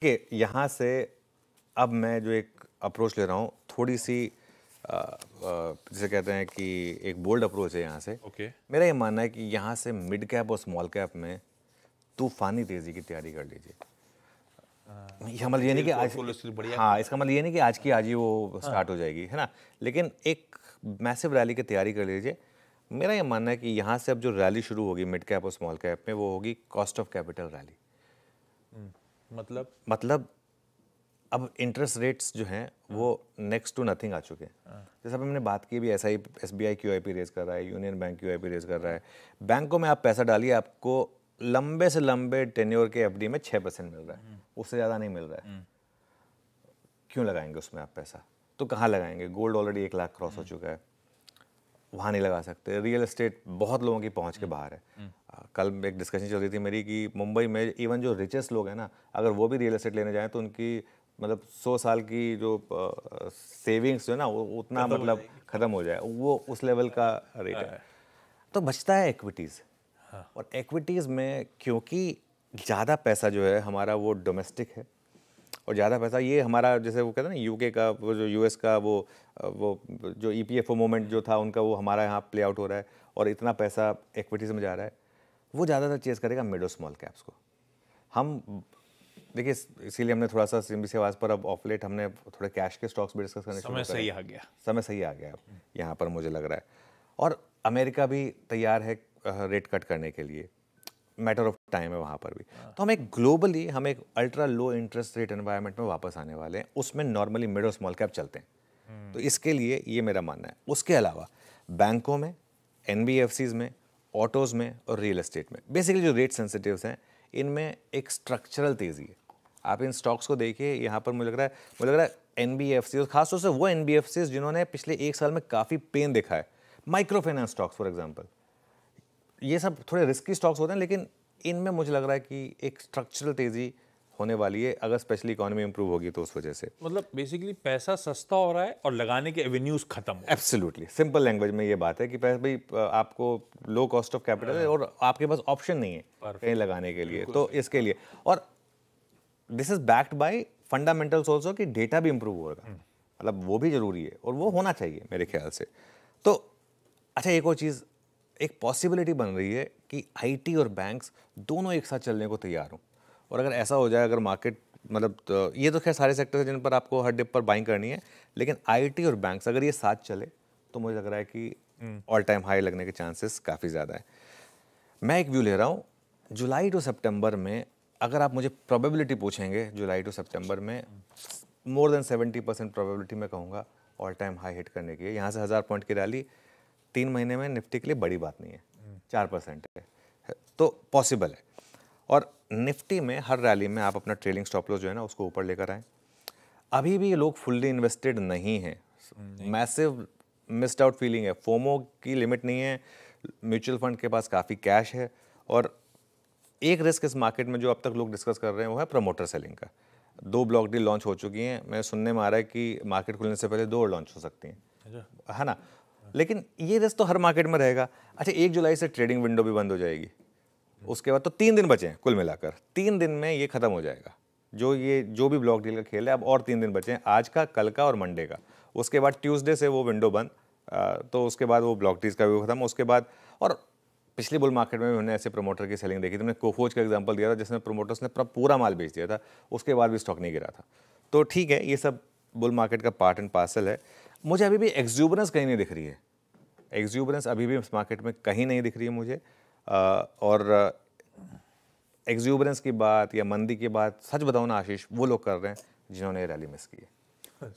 कि यहाँ से अब मैं जो एक अप्रोच ले रहा हूँ थोड़ी सी जिसे कहते हैं कि एक बोल्ड अप्रोच है यहाँ से। ओके। मेरा ये मानना है कि यहाँ से मिड कैप और स्मॉल कैप में तूफानी तेजी की तैयारी कर लीजिए। इसका मतलब ये नहीं कि आज, हाँ, इसका मतलब ये नहीं कि आज की आज ही वो स्टार्ट हो जाएगी, है ना, लेकिन एक मैसिव रैली की तैयारी कर लीजिए। मेरा ये मानना है कि यहाँ से अब जो रैली शुरू होगी मिड कैप और स्मॉल कैप में वो होगी कॉस्ट ऑफ कैपिटल रैली। मतलब अब इंटरेस्ट रेट्स जो हैं वो नेक्स्ट टू नथिंग आ चुके हैं। जैसे अभी हमने बात की भी, ऐसा ही SBI QIP रेज कर रहा है, यूनियन बैंक QIP रेज कर रहा है। बैंकों में आप पैसा डालिए, आपको लंबे से लंबे टेन्योर के FD में 6% मिल रहा है, उससे ज़्यादा नहीं मिल रहा है। क्यों लगाएंगे उसमें आप पैसा? तो कहाँ लगाएंगे? गोल्ड ऑलरेडी 1 लाख क्रॉस हो चुका है, वहाँ नहीं लगा सकते। रियल एस्टेट बहुत लोगों की पहुँच के बाहर है। कल एक डिस्कशन चल रही थी मेरी कि मुंबई में इवन जो रिचेस्ट लोग हैं ना, अगर वो भी रियल एस्टेट लेने जाएं तो उनकी मतलब 100 साल की जो सेविंग्स जो है ना वो उतना मतलब ख़त्म हो जाए, वो उस लेवल का रेट है। तो बचता है एक्विटीज़। और एक्विटीज़ में क्योंकि ज़्यादा पैसा जो है हमारा वो डोमेस्टिक है, और ज़्यादा पैसा ये हमारा, जैसे वो कहते हैं ना UK का, वो जो US का वो जो EPFO मूवमेंट जो था उनका, वो हमारा यहाँ प्ले आउट हो रहा है, और इतना पैसा एक्विटीज़ में जा रहा है। वो ज़्यादातर चेज़ करेगा मिड और स्मॉल कैप्स को। हम देखिए, इसीलिए हमने थोड़ा सा सिंबी से आवाज़ पर अब ऑफ लेट हमने थोड़े कैश के स्टॉक्स भी डिस्कस करने शुरू करे। समय सही आ गया। समय सही आ गया अब यहाँ पर मुझे लग रहा है। और अमेरिका भी तैयार है रेट कट करने के लिए, मैटर ऑफ टाइम है वहाँ पर भी। तो हम एक ग्लोबली हम एक ultra low interest rate environment में वापस आने वाले हैं, उसमें नॉर्मली मिड और स्मॉल कैप चलते हैं। तो इसके लिए ये मेरा मानना है। उसके अलावा बैंकों में, NBFCs में, ऑटोज़ में और रियल एस्टेट में बेसिकली जो रेट सेंसिटिव्स हैं, इनमें एक स्ट्रक्चरल तेज़ी है। आप इन स्टॉक्स को देखिए, यहाँ पर मुझे लग रहा है NBFCs, खासतौर से वो NBFCs जिन्होंने पिछले 1 साल में काफ़ी पेन देखा है, micro finance stocks for example, ये सब थोड़े रिस्की स्टॉक्स होते हैं, लेकिन इनमें मुझे लग रहा है कि एक स्ट्रक्चरल तेज़ी होने वाली है, अगर स्पेशली इकोनॉमी इंप्रूव होगी तो उस वजह से। मतलब बेसिकली पैसा सस्ता हो रहा है और लगाने के एवेन्यूज खत्म हो। एब्सोल्युटली, सिंपल लैंग्वेज में ये बात है कि भाई आपको लो कॉस्ट ऑफ कैपिटल है और आपके पास ऑप्शन नहीं है कहीं लगाने के लिए, तो इसके लिए। और this is backed by fundamentals also कि डेटा भी इंप्रूव होगा, मतलब वो भी जरूरी है और वो होना चाहिए मेरे ख्याल से। तो अच्छा, एक और चीज़, एक पॉसिबिलिटी बन रही है कि IT और बैंक्स दोनों एक साथ चलने को तैयार हों। और अगर ऐसा हो जाए, अगर मार्केट मतलब तो ये तो खैर सारे सेक्टर हैं जिन पर आपको हर डिप पर बाइंग करनी है, लेकिन IT और बैंक्स अगर ये साथ चले तो मुझे लग रहा है कि ऑल टाइम हाई लगने के चांसेस काफ़ी ज़्यादा है। मैं एक व्यू ले रहा हूँ, जुलाई टू सितंबर में अगर आप मुझे प्रोबेबिलिटी पूछेंगे, जुलाई टू सितंबर में मोर देन 70% प्रोबेबिलिटी मैं कहूँगा ऑल टाइम हाई हिट करने की है। यहाँ से 1000 पॉइंट की रैली 3 महीने में निफ्टी के लिए बड़ी बात नहीं है, 4% है तो पॉसिबल है। और निफ्टी में हर रैली में आप अपना ट्रेलिंग स्टॉप लॉस जो है ना उसको ऊपर लेकर आएँ। अभी भी लोग फुल्ली इन्वेस्टेड नहीं हैं, मैसिव मिस्ड आउट फीलिंग है, फोमो की लिमिट नहीं है, म्यूचुअल फंड के पास काफ़ी कैश है। और एक रिस्क इस मार्केट में जो अब तक लोग डिस्कस कर रहे हैं वो है प्रमोटर सेलिंग का। 2 ब्लॉक डील लॉन्च हो चुकी हैं, मैं सुनने में आ रहा है कि मार्केट खुलने से पहले 2 और लॉन्च हो सकती हैं, है ना, लेकिन ये रिस्क तो हर मार्केट में रहेगा। अच्छा, 1 जुलाई से ट्रेडिंग विंडो भी बंद हो जाएगी, उसके बाद तो 3 दिन बचे हैं कुल मिलाकर, 3 दिन में ये खत्म हो जाएगा जो भी ब्लॉक डील का खेल है। अब और 3 दिन बचे हैं, आज का, कल का और मंडे का। उसके बाद ट्यूसडे से वो विंडो बंद, तो उसके बाद वो ब्लॉक डील्स का भी खत्म। उसके बाद, और पिछली बुल मार्केट में हमने ऐसे प्रमोटर की सेलिंग देखी थी, मैंने कोफोज का एग्जांपल दिया था जिसमें प्रमोटर्स ने पूरा माल बेच दिया था, उसके बाद भी स्टॉक नहीं गिरा था। तो ठीक है, ये सब बुल मार्केट का पार्ट एंड पार्सल है। मुझे अभी भी एक्सूबरेंस कहीं नहीं दिख रही है, एक्सूबरेंस अभी भी इस मार्केट में कहीं नहीं दिख रही है मुझे। और एक्सूबरेंस की बात या मंदी की बात, सच बताऊं ना आशीष, वो लोग कर रहे हैं जिन्होंने रैली मिस की है।